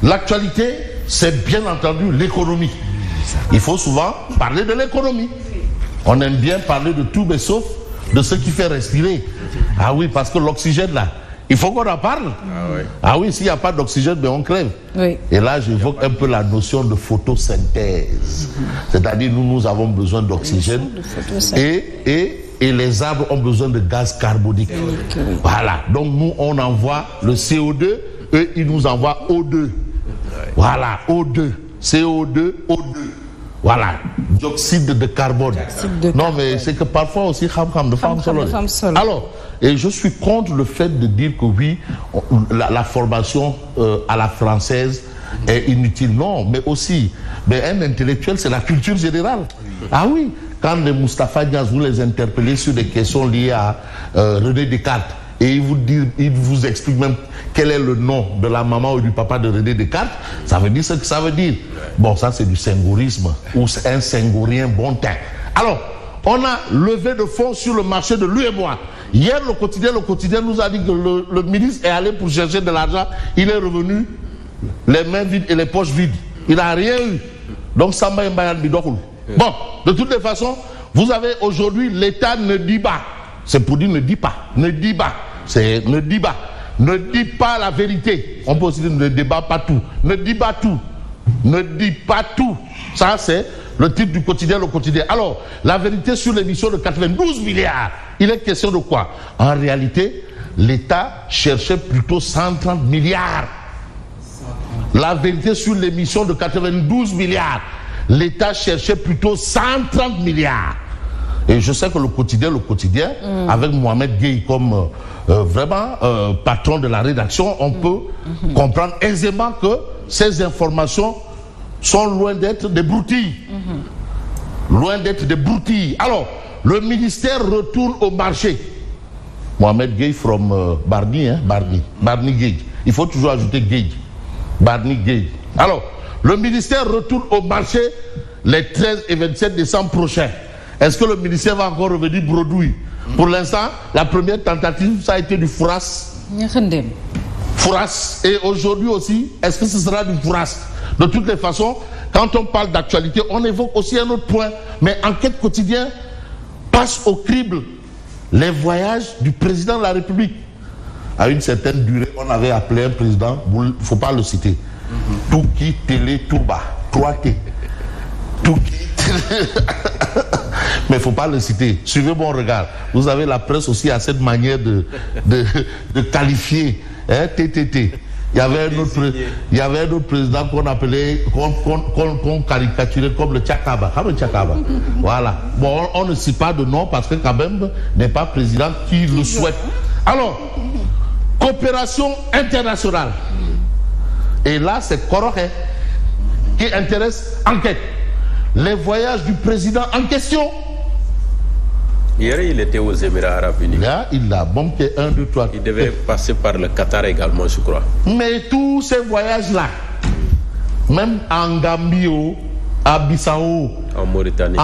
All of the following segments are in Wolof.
L'actualité, c'est bien entendu l'économie. Il faut souvent parler de l'économie. On aime bien parler de tout, mais sauf de ce qui fait respirer. Ah oui, parce que l'oxygène là, il faut qu'on en parle. Ah oui, s'il n'y a pas d'oxygène, ben on crève. Oui. Et là, j'évoque un peu la notion de photosynthèse. C'est-à-dire, nous avons besoin d'oxygène et les arbres ont besoin de gaz carbonique. Voilà. Donc, nous, on envoie le CO2 et ils nous envoient O2. Voilà, O2. CO2, O2. Voilà, dioxyde de carbone. Non, mais c'est que parfois aussi, de femmes solo. Alors, et je suis contre le fait de dire que oui, la formation à la française est inutile. Non, mais aussi, mais un intellectuel, c'est la culture générale. Ah oui, quand les Moustapha Niasse, vous les interpellez sur des questions liées à René Descartes, et il vous explique même quel est le nom de la maman ou du papa de René Descartes, ça veut dire ce que ça veut dire. Bon, ça c'est du sengourisme, ou un sengourien bon teint. Alors, on a levé de fonds sur le marché de l'UEMOA. Hier, le quotidien nous a dit que le ministre est allé pour chercher de l'argent, il est revenu les mains vides et les poches vides. Il n'a rien eu. Donc, Samba Mbayan Bidokul. Bon, de toutes les façons, vous avez aujourd'hui, l'État ne dit pas. C'est pour dire ne dit pas. Ne dit pas. C'est ne dit pas. Ne dit pas la vérité. On peut aussi dire ne débat pas tout. Ne dit pas tout. Ne dit pas tout. Ça, c'est le titre du quotidien, le quotidien. Alors, la vérité sur l'émission de 92 milliards. Il est question de quoi? En réalité, l'État cherchait plutôt 130 milliards. La vérité sur l'émission de 92 milliards. L'État cherchait plutôt 130 milliards. Et je sais que le quotidien, avec Mohamed Gueye comme vraiment patron de la rédaction, on peut comprendre aisément que ces informations sont loin d'être des broutilles. Loin d'être des broutilles. Alors, le ministère retourne au marché. Mohamed Gueye from Barni, hein, Barni Gueye. Il faut toujours ajouter Gueye. Barni Gueye. Alors, le ministère retourne au marché les 13 et 27 décembre prochains. Est-ce que le ministère va encore revenir bredouille? Pour l'instant, la première tentative, ça a été du fourasse. Fourasse. Et aujourd'hui aussi, est-ce que ce sera du fourasse? De toutes les façons, quand on parle d'actualité, on évoque aussi un autre point. Mais Enquête Quotidien passe au crible les voyages du président de la République. À une certaine durée, on avait appelé un président, il ne faut pas le citer, Touki Télé Touba, 3T. Touki mais il ne faut pas le citer. Suivez mon regard. Vous avez la presse aussi à cette manière de qualifier TTT. Il y avait un autre président qu'on appelait, qu'on caricaturait comme le Tchakaba. Voilà. Bon, on ne cite pas de nom parce que quand même n'est pas président qui le souhaite. Alors, coopération internationale. Et là, c'est Koroké qui intéresse Enquête. Les voyages du président en question. Hier, il était aux Émirats Arabes Unis. Là, il a manqué 1, 2, 3. Il devait passer par le Qatar également, je crois. Mais tous ces voyages-là, même en Gambie, à Bissau, en Mauritanie,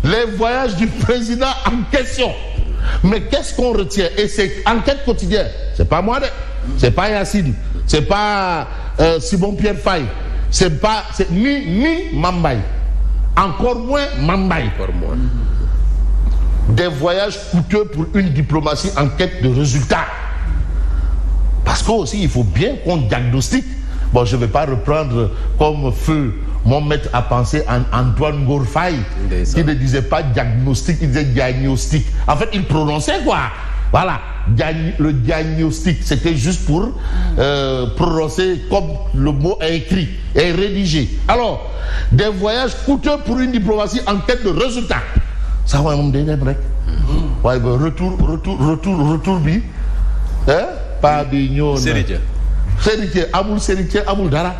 les voyages du président en question. Mais qu'est-ce qu'on retient? Et c'est Enquête Quotidienne. C'est pas moi, c'est pas Yacine, c'est pas Simon Pierre Faye. C'est ni Mambaye, encore moins Mambaye. Des voyages coûteux pour une diplomatie en quête de résultats. Parce qu'aussi, il faut bien qu'on diagnostique. Bon, je ne vais pas reprendre comme feu mon maître à penser Antoine Gourfaye, qui ne disait pas diagnostic, il disait diagnostic. En fait, il prononçait quoi? Voilà, le diagnostic, c'était juste pour prononcer comme le mot est écrit et rédigé. Alors, des voyages coûteux pour une diplomatie en quête de résultats. Ça va, on me dit, ouais, retour, bi. Hein? Pas bignon. Sérité, Amoul Dara.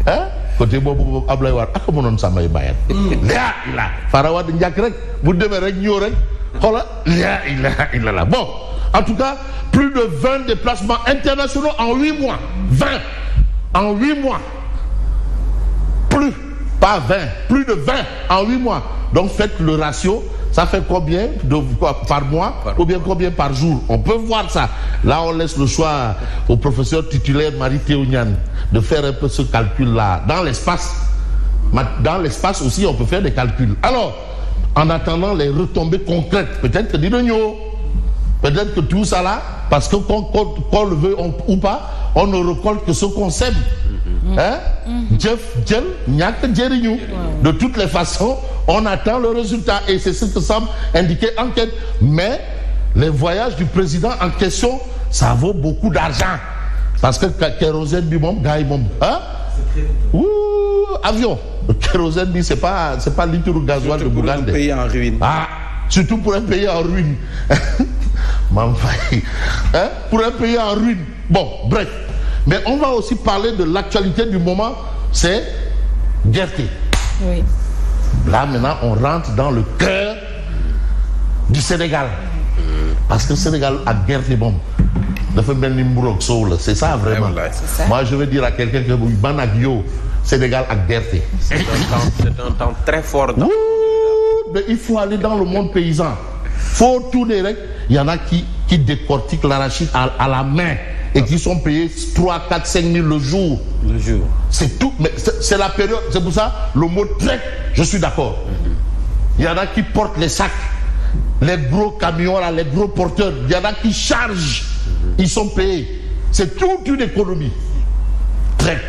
Hein? Côté Bobo Ablaye War, ak mo non samay bayat. La ilaha. Farawad ndiak rek, bu démé rek ñëw rek. La ilaha illallah. Bon, en tout cas, plus de 20 déplacements internationaux en 8 mois. 20 en 8 mois. Plus de 20 en 8 mois. Donc faites le ratio, ça fait combien par mois ou bien combien par jour? On peut voir ça. Là, on laisse le choix au professeur titulaire Marie-Théo Niane de faire un peu ce calcul-là. Dans l'espace aussi, on peut faire des calculs. Alors, en attendant les retombées concrètes, peut-être que peut-être que tout ça là, parce que qu'on le veut ou pas, on ne récolte que ce qu'on sème. De toutes les façons, on attend le résultat et c'est ce que semble indiquer l'enquête. Mais les voyages du président en question, ça vaut beaucoup d'argent. Parce que kérosène du monde, avion. Le kérosène, c'est pas litre de gasoil de Bougande. Pour un pays en ruine. Surtout pour un pays en ruine. Pour un pays en ruine. Bon, bref. Mais on va aussi parler de l'actualité du moment, c'est Guerté. Oui. Là, maintenant, on rentre dans le cœur du Sénégal. Parce que le Sénégal a Guerté, bon. C'est ça vraiment. C'est ça. Moi, je veux dire à quelqu'un que Banagio, Sénégal a Guerté. C'est un temps très fort. Mais il faut aller dans le monde paysan. Faut tourner. Il y en a qui décortiquent l'arachide à la main et qui sont payés 3, 4, 5 000 le jour. C'est tout. Mais c'est la période. C'est pour ça, le mot trek, je suis d'accord. Il y en a qui portent les sacs, les gros camions, là, les gros porteurs. Il y en a qui chargent. Ils sont payés. C'est toute une économie. Trek.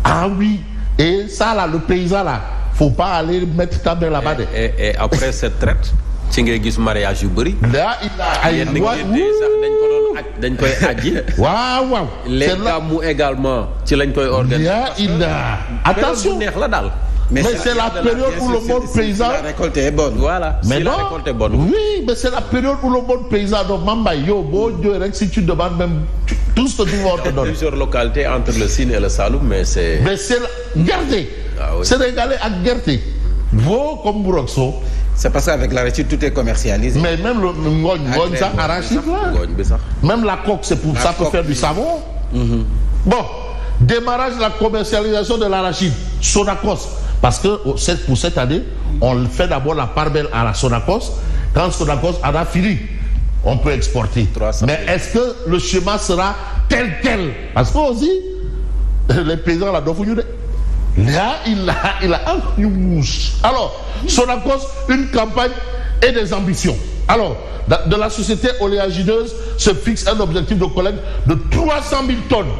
Ah oui. Et ça, là, le paysan, là, faut pas aller mettre ta main là-bas. Et après cette traite, ci ngay gis mariage yu bëri. Là, il a ay dañ koy aji. Waaw. Les gàmmu également ci lañ koy organiser. Là, il a. Attention. Neex la daal. Mais c'est la période où le monde paysan. La récolte est bonne. Voilà. Mais si non. la récolte est bonne. Oui, mais c'est la période où le monde paysan. Donc, Mamba, si tu demandes même tout ce que tu vas te donner. Plusieurs localités entre le Sine et le Saloum, mais c'est. Mais c'est la Guerté. Ah oui. Sénégalais à Guerté. Vaut comme Bourokso. C'est parce qu'avec l'arachide, tout est commercialisé. Mais même le ngogne, ça, arachide là. Même la coque, c'est pour ça peut faire du savon. Bon, démarrage de la commercialisation de l'arachide. Sonacos. Parce que pour cette année, on fait d'abord la part belle à la Sonacos. Quand Sonacos a fini, on peut exporter. Mais est-ce que le schéma sera tel quel? Parce que aussi, les paysans là, doivent là, il a un mouche. Alors, Sonacos, une campagne et des ambitions. Alors, de la société oléagineuse se fixe un objectif de collecte de 300 000 tonnes.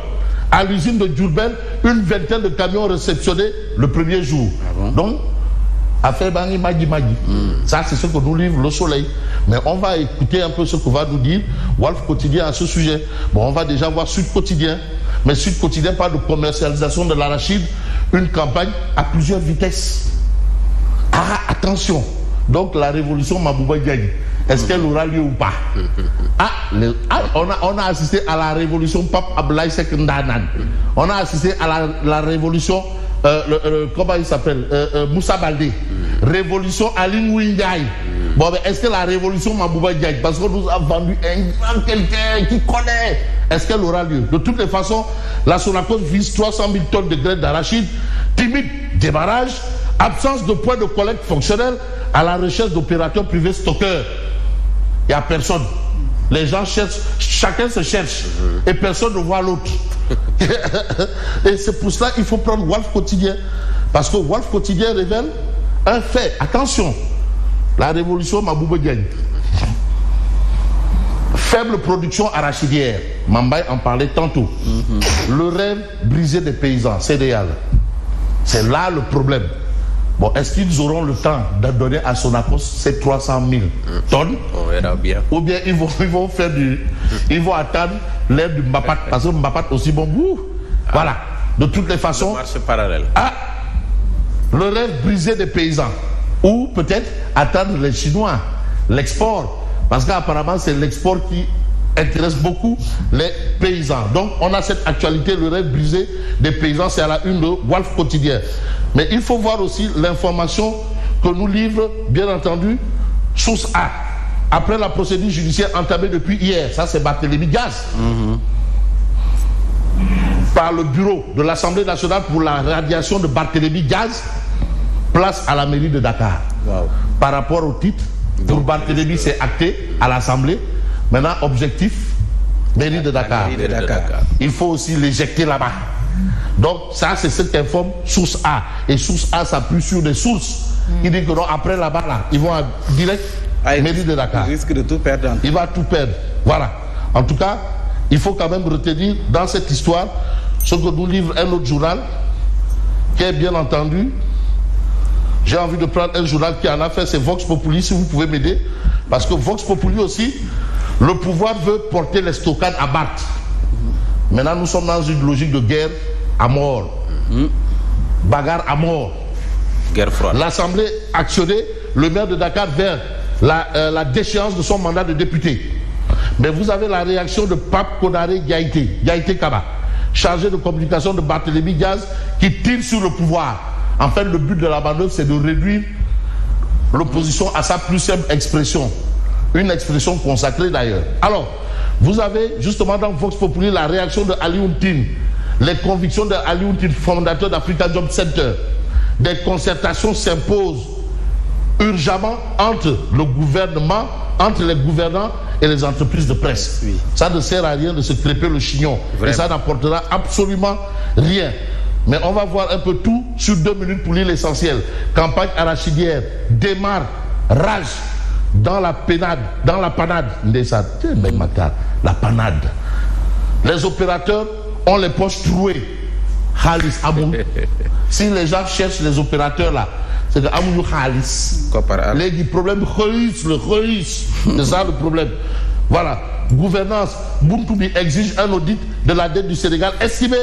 À l'usine de Diourbel, une vingtaine de camions réceptionnés le premier jour. Donc, affaire Bangi Magi. Ça, c'est ce que nous livre le soleil. Mais on va écouter un peu ce que va nous dire Wolf Quotidien à ce sujet. Bon, on va déjà voir Sud Quotidien. Mais Sud Quotidien parle de commercialisation de l'arachide, une campagne à plusieurs vitesses. Ah, attention. Donc, la révolution Mabouba Diagne, est-ce qu'elle aura lieu ou pas? On a assisté à la révolution Pape Ablaye Sek Ndanan. On a assisté à la révolution, comment il s'appelle, Moussa Baldé. Révolution Aline Wingaï. Bon, mais est-ce que la révolution Mabouba Diagne, parce qu'on nous a vendu un quelqu'un qui connaît, est-ce qu'elle aura lieu? De toutes les façons, la Sonacos vise 300 000 tonnes de graines d'arachide, timide démarrage, absence de points de collecte fonctionnels, à la recherche d'opérateurs privés stockeurs. Il n'y a personne. Les gens cherchent, chacun se cherche et personne ne voit l'autre. Et c'est pour cela qu'il faut prendre Wolf Quotidien. Parce que Wolf Quotidien révèle un fait. Attention, la révolution Mabouba Diagne. Faible production arachidière. Mambaye en parlait tantôt. Le rêve brisé des paysans, CDL. C'est là le problème. Bon, est-ce qu'ils auront le temps de donner à Sonacos ces 300 000 tonnes? On verra bien. Ou bien ils vont faire ils vont attendre l'aide du Mbapat. Parce que Mbapat aussi, bon, voilà. De toutes les façons. Le marché parallèle. Le rêve brisé des paysans. Ou peut-être attendre les Chinois, l'export. Parce qu'apparemment, c'est l'export qui intéresse beaucoup les paysans. Donc, on a cette actualité, le rêve brisé des paysans, c'est à la une de Wolf Quotidien. Mais il faut voir aussi l'information que nous livre, bien entendu, Source A. Après la procédure judiciaire entamée depuis hier, ça c'est Barthélémy Diaz, par le bureau de l'Assemblée nationale pour la radiation de Barthélémy Diaz, place à la mairie de Dakar. Par rapport au titre Pour Barthélémy, c'est acté à l'Assemblée. Maintenant, objectif, mairie de Dakar. Il faut aussi l'éjecter là-bas. Donc, ça, c'est ce qu'informe Source A. Et Source A s'appuie sur des sources. Il dit que non, après là-bas, là, ils vont direct mairie de Dakar. Il risque de tout perdre. Il va tout perdre. Voilà. En tout cas, il faut quand même retenir dans cette histoire ce que nous livre un autre journal, qui est bien entendu. J'ai envie de prendre un journal qui en a fait, c'est Vox Populi, si vous pouvez m'aider. Parce que Vox Populi aussi, le pouvoir veut porter les stockades à Barth. Maintenant, nous sommes dans une logique de guerre à mort. Bagarre à mort. Guerre froide. L'Assemblée actionnait le maire de Dakar vers la déchéance de son mandat de député. Mais vous avez la réaction de Pape Kodare Gaïté Kaba, chargé de communication de Barthélémy Diaz, qui tire sur le pouvoir. En fait, le but de la manœuvre, c'est de réduire l'opposition à sa plus simple expression. Une expression consacrée d'ailleurs. Alors, vous avez justement dans Vox Populi la réaction de Alioune Tine, les convictions de Alioune Tine, fondateur d'Africa Job Center. Des concertations s'imposent urgemment entre le gouvernement, entre les gouvernants et les entreprises de presse. Oui. Ça ne sert à rien de se crêper le chignon. Vraiment. Et ça n'apportera absolument rien. Mais on va voir un peu tout sur 2 minutes pour lire l'essentiel. Campagne arachidière démarre, rage dans la panade, la panade. Les opérateurs ont les poches trouées. Khalis Amoun. Si les gens cherchent les opérateurs là, c'est que Amoun Khalis. Les problèmes le Khalis. C'est ça le problème. Voilà. Gouvernance. Boumtoubi exige un audit de la dette du Sénégal estimé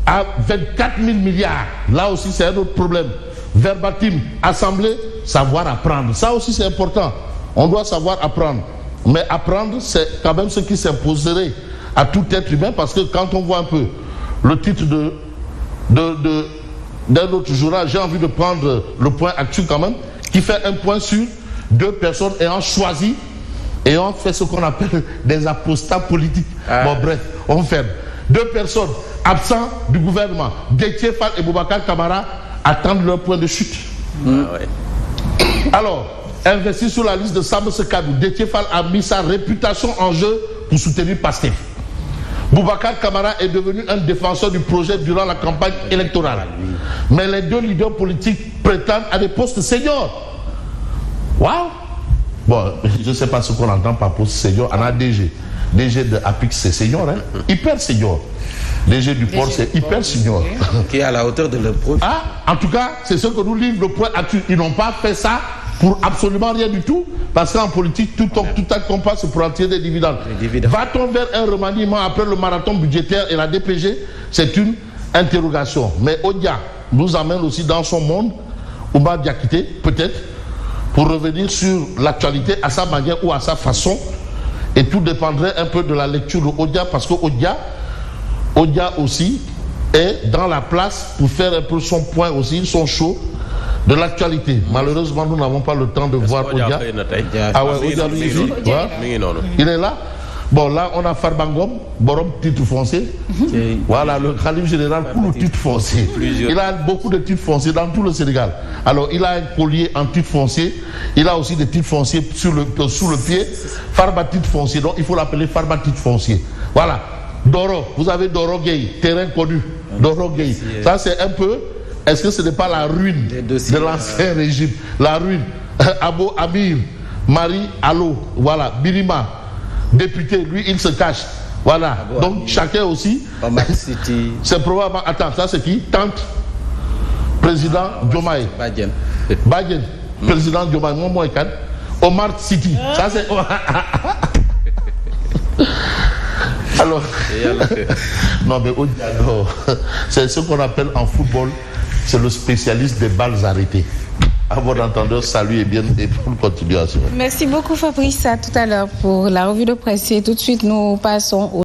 à 24 000 milliards. Là aussi, c'est un autre problème. Verbatim, assemblée, savoir apprendre. Ça aussi, c'est important. On doit savoir apprendre. Mais apprendre, c'est quand même ce qui s'imposerait à tout être humain, parce que quand on voit un peu le titre d'un autre journal, j'ai envie de prendre le point actuel quand même, qui fait un point sur 2 personnes ayant choisi, ayant fait ce qu'on appelle des apostats politiques. Bon bref, on ferme. 2 personnes absents du gouvernement, Déthié Fall et Boubacar Camara, attendent leur point de chute. Alors, investi sur la liste de Samba Sekadou, Déthié Fall a mis sa réputation en jeu pour soutenir Pastef. Boubacar Camara est devenu un défenseur du projet durant la campagne électorale. Mais les 2 leaders politiques prétendent à des postes seniors. Waouh! Bon, je ne sais pas ce qu'on entend par poste senior. On a DG. DG de Apix, c'est senior, hein? Hyper senior. DG du port, c'est hyper senior. Qui est à la hauteur de leur profil. En tout cas, c'est ce que nous livre le point actuel. Ils n'ont pas fait ça pour absolument rien du tout, parce qu'en politique, tout acte qu'on passe pour en tirer des dividendes. Va-t-on vers un remaniement après le marathon budgétaire et la DPG? C'est une interrogation. Mais Odia nous amène aussi dans son monde, Oumba Diakité, peut-être, pour revenir sur l'actualité à sa manière ou à sa façon. Et tout dépendrait un peu de la lecture de Odia, parce que Odia aussi est dans la place pour faire un peu son point aussi, son show de l'actualité. Malheureusement, nous n'avons pas le temps de voir Odia. Ah ouais, Odia, il est là. Bon, là, on a Farbangom, Borom, titre foncier. Voilà, le Khalif général pour le titre foncier. Il a beaucoup de titres fonciers dans tout le Sénégal. Alors, il a un collier en titre foncier. Il a aussi des titres fonciers sous le pied. Farba titre foncier. Donc, il faut l'appeler Farba titre foncier. Voilà. Doro, vous avez Doro Gueye, terrain connu. Doro Gueye. Ça, c'est un peu. Est-ce que ce n'est pas la ruine de l'ancien régime? La ruine. Abo Amir, Marie Allo, voilà, Birima, député, lui, il se cache. Voilà. Donc, chacun aussi. C'est probablement. Attends, ça c'est qui? Tante. Président Diomaye. Badjen. Président Diomaye. Moi, Omar City. Ça c'est. Alors, non mais c'est ce qu'on appelle en football, c'est le spécialiste des balles arrêtées. À votre entendeur, salut et bonne continuation. Merci beaucoup Fabrice, à tout à l'heure pour la revue de presse. Et tout de suite, nous passons au